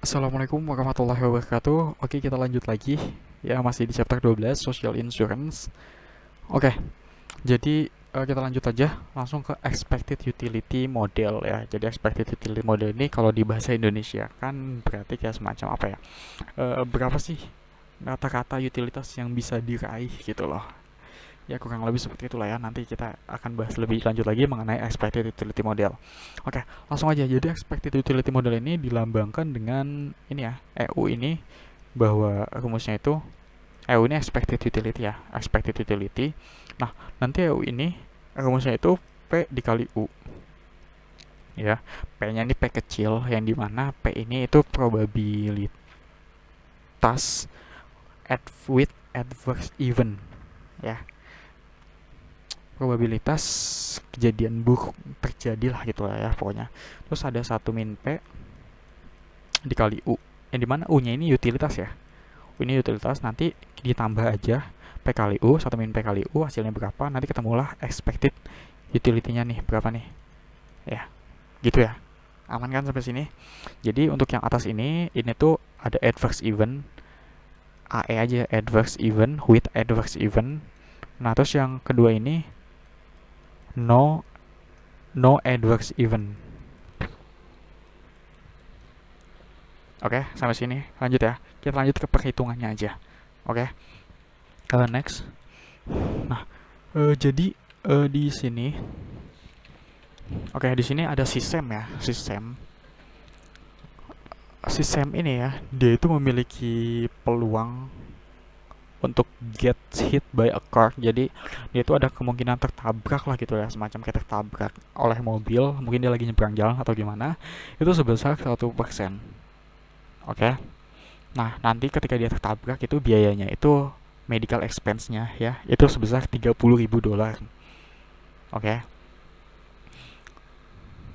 Assalamualaikum warahmatullahi wabarakatuh. Oke, kita lanjut lagi. Ya, masih di chapter 12, Social Insurance. Oke, jadi kita lanjut aja langsung ke Expected Utility Model ya. Jadi Expected Utility Model ini kalau di bahasa Indonesia kan berarti kayak semacam apa ya? Berapa sih rata-rata utilitas yang bisa diraih gitu loh. Ya kurang lebih seperti itulah ya. Nanti kita akan bahas lebih lanjut lagi mengenai expected utility model. Oke, langsung aja. Jadi expected utility model ini dilambangkan dengan ini ya, EU ini, bahwa rumusnya itu EU ini expected utility ya, expected utility. Nah, nanti EU ini rumusnya itu P dikali U ya. P-nya ini P kecil yang dimana P ini itu probabilitas with adverse event ya, probabilitas kejadian buruk terjadi lah gitu lah ya pokoknya. Terus ada 1 - P dikali U, yang dimana U nya ini utilitas ya. U ini utilitas, nanti ditambah aja P kali U, 1 - P kali U, hasilnya berapa, nanti ketemulah expected utility-nya nih berapa nih ya, gitu ya. Aman kan sampai sini? Jadi untuk yang atas ini tuh ada adverse event, AE aja, adverse event with adverse event. Nah terus yang kedua ini no adverse event. Oke, sampai sini. Lanjut ya. Kita lanjut ke perhitungannya aja. Oke. Next. Nah, jadi di sini, oke, di sini ada sistem ya, sistem. Sistem ini ya, dia itu memiliki peluang untuk get hit by a car. Jadi dia itu ada kemungkinan tertabrak lah gitu ya, semacam kayak tertabrak oleh mobil. Mungkin dia lagi nyebrang jalan atau gimana. Itu sebesar 1%. Oke. Nah, nanti ketika dia tertabrak itu biayanya itu medical expense-nya ya, itu sebesar $30.000. Oke.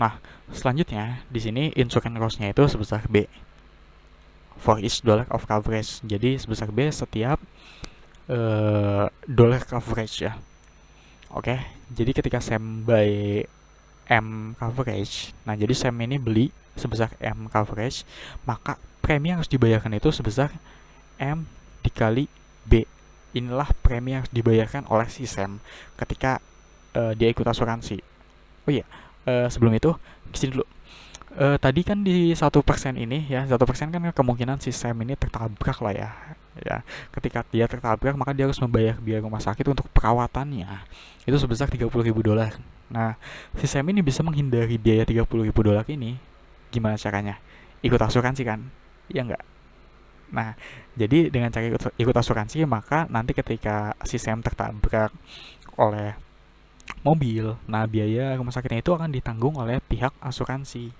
Nah, selanjutnya di sini insurance cost-nya itu sebesar B for each dollar of coverage. Jadi sebesar B setiap dollar coverage ya. Oke. Jadi ketika Sam by M coverage, nah jadi Sam ini beli sebesar M coverage, maka premi yang harus dibayarkan itu sebesar M dikali B. Inilah premi yang harus dibayarkan oleh si Sam ketika dia ikut asuransi. Oh iya, sebelum itu kesini dulu. Tadi kan di 1% ini ya, 1% kan kemungkinan si Sam ini tertabrak lah ya. Ya, ketika dia tertabrak maka dia harus membayar biaya rumah sakit untuk perawatannya. Itu sebesar $30.000. Nah, si Sam ini bisa menghindari biaya $30.000 ini. Gimana caranya? Ikut asuransi kan? Iya nggak? Nah, jadi dengan cara ikut asuransi maka nanti ketika si Sam tertabrak oleh mobil, nah biaya rumah sakitnya itu akan ditanggung oleh pihak asuransi.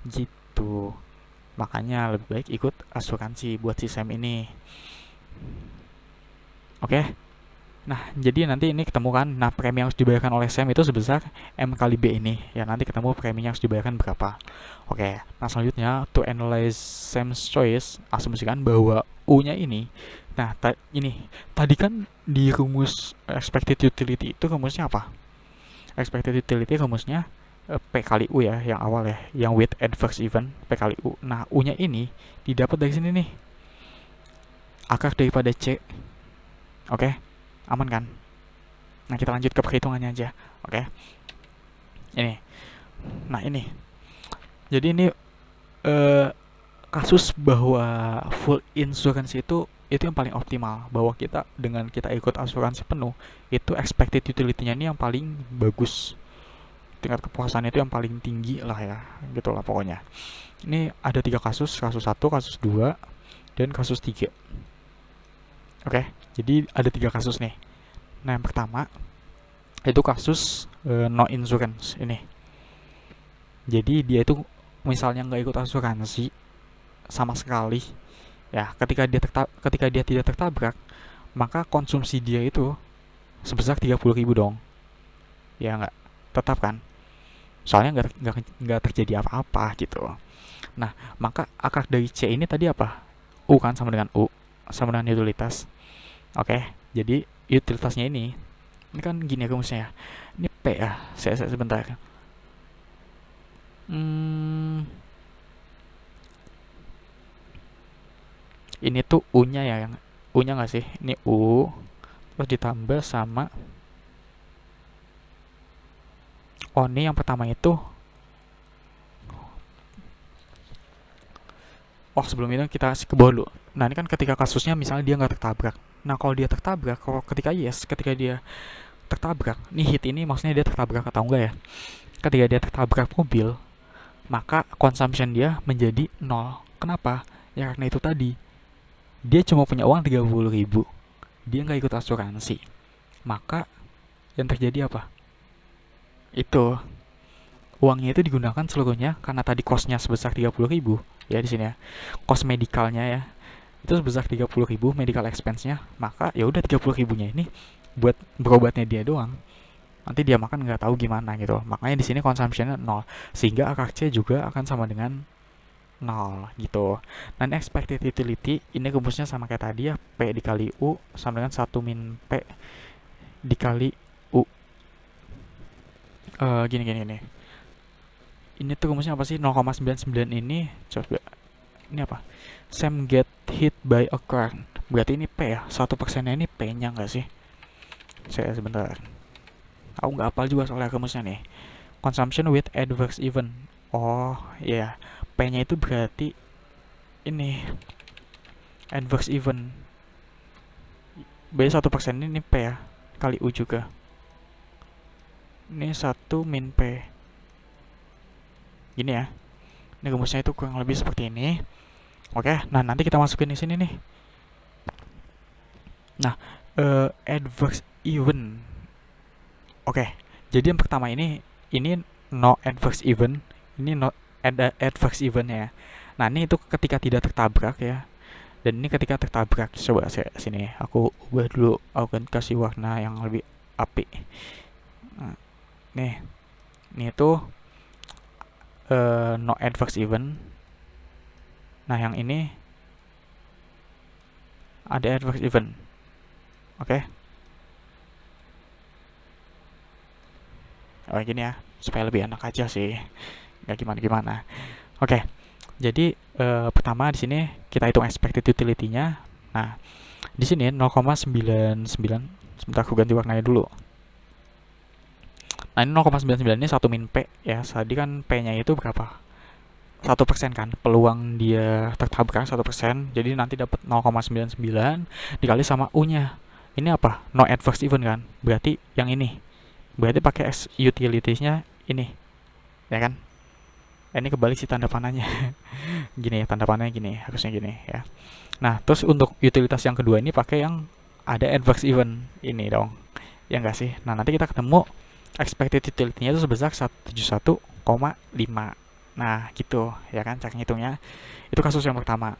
Gitu. Makanya lebih baik ikut asuransi buat si Sam ini. Oke. Nah, jadi nanti ini ketemu kan. Nah, premi yang harus dibayarkan oleh Sam itu sebesar M kali B ini. Ya, nanti ketemu premi yang harus dibayarkan berapa. Oke. Nah, selanjutnya to analyze Sam's choice, asumsikan bahwa U-nya ini. Nah, ini tadi kan di rumus expected utility itu rumusnya apa? Expected utility rumusnya P kali U ya, yang awal ya, yang with adverse event P kali U. Nah, U-nya ini didapat dari sini nih, akar daripada C. Oke, aman kan? Nah, kita lanjut ke perhitungannya aja. Oke, ini. Nah, ini. Jadi ini eh, kasus bahwa full insurance itu yang paling optimal, bahwa kita dengan kita ikut asuransi penuh itu expected utility-nya ini yang paling bagus, tingkat kepuasan itu yang paling tinggi lah ya, gitulah pokoknya. Ini ada 3 kasus, kasus 1, kasus 2, dan kasus 3. Oke, jadi ada 3 kasus nih. Nah, yang pertama itu kasus no insurance ini. Jadi dia itu misalnya nggak ikut asuransi sama sekali, ya ketika dia tidak tertabrak, maka konsumsi dia itu sebesar 30.000 dong. Ya nggak, tetap kan? Soalnya nggak terjadi apa-apa gitu. Nah, maka akar dari C ini tadi apa? U kan, sama dengan U, sama dengan utilitas. Oke, jadi utilitasnya ini kan gini rumusnya ya. Ini P ya, saya sebentar. Hmm, Ini tuh U-nya ya, yang U-nya nggak sih? Ini U, terus ditambah sama, oh ini yang pertama itu, oh sebelum itu kita kasih ke bawah dulu. Nah ini kan ketika kasusnya misalnya dia nggak tertabrak. Nah kalau dia tertabrak, kalau ketika yes, ketika dia tertabrak, nih hit ini maksudnya dia tertabrak atau enggak ya? Ketika dia tertabrak mobil, maka consumption dia menjadi 0. Kenapa? Ya karena itu tadi, dia cuma punya uang 30.000, dia nggak ikut asuransi. Maka yang terjadi apa? Itu uangnya itu digunakan seluruhnya karena tadi costnya sebesar 30.000 ya di sini ya. Cost medikalnya ya itu sebesar 30.000 medical expense-nya, maka ya udah 30.000-nya ini buat berobatnya dia doang. Nanti dia makan nggak tahu gimana gitu. Makanya di sini consumption-nya 0 sehingga akar C juga akan sama dengan 0 gitu. Dan expected utility ini rumusnya sama kayak tadi ya, P dikali U sama dengan 1 min P dikali U. Gini. Ini tuh rumusnya apa sih? 0,99 ini coba ini apa? Sam get hit by a car. Berarti ini P ya? 1%-nya ini P-nya nggak sih? Saya sebentar. Aku nggak hafal juga soalnya rumusnya nih. Consumption with adverse event. Oh iya, P-nya itu berarti ini adverse event. Berarti 1% ini P ya? Kali U juga. Ini 1 min P. Gini ya. Ini rumusnya itu kurang lebih seperti ini. Oke, nah nanti kita masukin di sini nih. Nah, adverse event. Oke, jadi yang pertama ini no adverse event, ini no adverse event ya. Nah ini itu ketika tidak tertabrak ya, dan ini ketika tertabrak. Coba saya sini, aku ubah dulu, aku kan kasih warna yang lebih api. Nah, nih, ini itu no adverse event. Nah yang ini ada adverse event. Oke. Oh gini ya, supaya lebih enak aja sih, nggak gimana-gimana. Oke, jadi pertama di sini kita hitung expected utility-nya. Nah, di sini 0,99. Sebentar aku ganti warnanya dulu. Nah, ini 0,99 ini 1 min P ya. Tadi kan P-nya itu berapa? 1% kan. Peluang dia tertabrak 1%. Jadi nanti dapat 0,99 dikali sama U-nya. Ini apa? No adverse event kan. Berarti yang ini. Berarti pakai utilities-nya ini. Ya kan? Ini kebalik sih tanda panahnya. Gini ya, tanda panahnya gini, harusnya gini ya. Nah, terus untuk utilitas yang kedua ini pakai yang ada adverse event ini dong. Ya enggak sih? Nah, nanti kita ketemu expected utility-nya itu sebesar 171,5. Nah, gitu ya kan cara ngitungnya. Itu kasus yang pertama.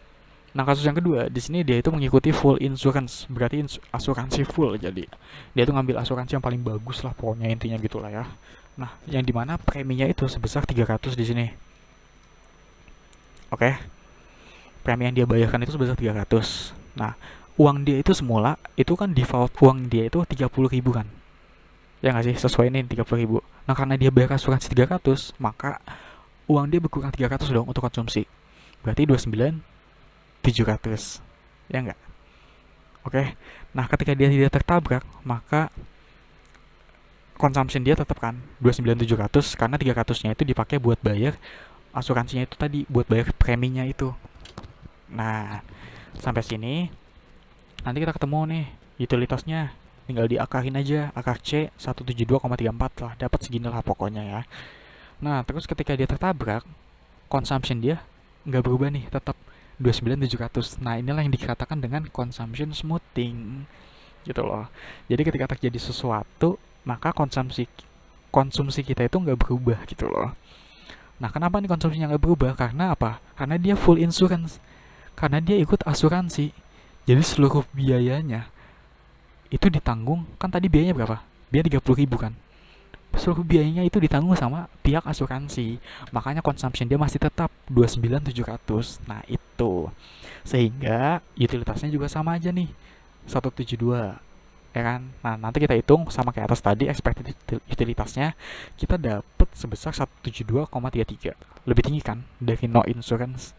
Nah, kasus yang kedua, di sini dia itu mengikuti full insurance, berarti asuransi full. Jadi, dia itu ngambil asuransi yang paling bagus lah, pokoknya intinya gitulah ya. Nah, yang dimana preminya itu sebesar 300 di sini. Oke. Premi yang dia bayarkan itu sebesar 300. Nah, uang dia itu semula itu kan default uang dia itu 30.000 kan. Ya nggak sih, sesuai ini 30.000. Nah, karena dia bayar asuransi 300, maka uang dia berkurang 300 dong untuk konsumsi. Berarti 29.700. Ya nggak? Oke. Nah, ketika dia tidak tertabrak, maka consumption dia tetap kan 29.700 karena 300-nya itu dipakai buat bayar asuransinya itu tadi, buat bayar preminya itu. Nah, sampai sini nanti kita ketemu nih utilitasnya. Tinggal diakarin aja, akar C 172,34 lah, dapat segini lah pokoknya ya. Nah, terus ketika dia tertabrak, consumption dia nggak berubah nih, tetap 29.700. Nah, inilah yang dikatakan dengan consumption smoothing gitu loh. Jadi ketika terjadi sesuatu, maka konsumsi kita itu nggak berubah gitu loh. Nah, kenapa nih konsumsinya nggak berubah? Karena apa? Karena dia full insurance. Karena dia ikut asuransi. Jadi seluruh biayanya itu ditanggung. Kan tadi biayanya berapa? Biaya 30.000 kan. Seluruh biayanya itu ditanggung sama pihak asuransi. Makanya consumption dia masih tetap 29.700. Nah, itu. Sehingga utilitasnya juga sama aja nih. 172. Ya kan? Nah, nanti kita hitung sama kayak atas tadi expected utilitasnya kita dapat sebesar 172,33. Lebih tinggi kan dari no insurance.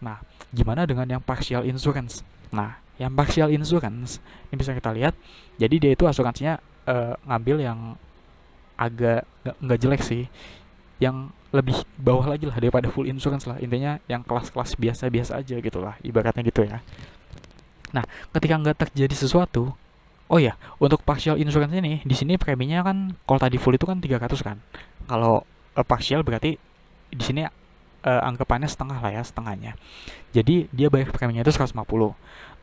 Nah, gimana dengan yang partial insurance? Nah, yang partial insurance ini bisa kita lihat. Jadi dia itu asuransinya ngambil yang agak nggak jelek sih, yang lebih bawah lagi lah daripada full insurance lah. Intinya yang kelas-kelas biasa-biasa aja gitu lah, ibaratnya gitu ya. Nah, ketika nggak terjadi sesuatu, oh ya, untuk partial insurance ini, di sini preminya kan kalau tadi full itu kan 300 kan. Kalau partial berarti di sini anggapannya setengah lah ya, setengahnya. Jadi dia bayar preminya itu 150.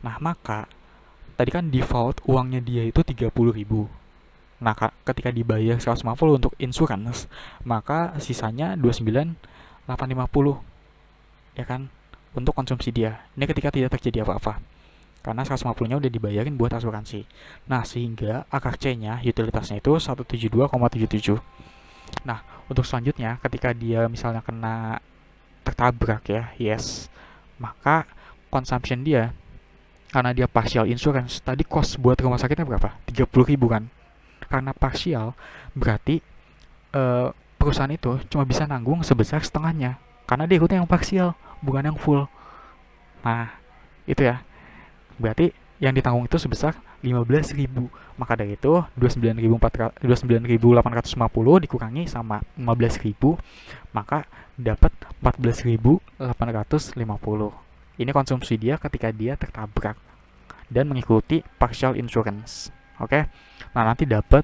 Nah, maka tadi kan default uangnya dia itu 30.000. Nah, ketika dibayar 150 untuk insurance, maka sisanya 29.850 ya kan untuk konsumsi dia. Ini ketika tidak terjadi apa-apa. Karena 150-nya udah dibayarin buat asuransi. Nah, sehingga akar C-nya, utilitasnya itu 172,77. Nah, untuk selanjutnya, ketika dia misalnya kena tertabrak ya, yes, maka consumption dia, karena dia partial insurance, tadi cost buat rumah sakitnya berapa? 30.000 kan? Karena partial, berarti perusahaan itu cuma bisa nanggung sebesar setengahnya. Karena dia ikutnya yang partial, bukan yang full. Nah, itu ya. Berarti yang ditanggung itu sebesar 15.000. Maka dari itu 29.850 dikurangi sama 15.000, maka dapat 14.850. Ini konsumsi dia ketika dia tertabrak dan mengikuti partial insurance. Oke. Nah, nanti dapat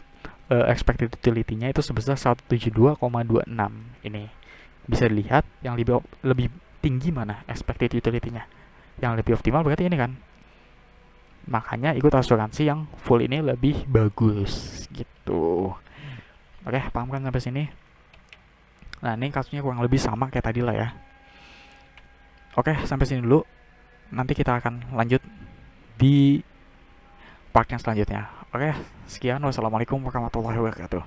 expected utility-nya itu sebesar 172,26. Ini bisa dilihat yang lebih tinggi mana expected utility-nya. Yang lebih optimal berarti ini kan. Makanya ikut asuransi yang full ini lebih bagus gitu. Oke, paham kan sampai sini? Nah, ini kasusnya kurang lebih sama kayak tadi lah ya. Oke, sampai sini dulu. Nanti kita akan lanjut di part yang selanjutnya. Oke, sekian. Wassalamualaikum warahmatullahi wabarakatuh.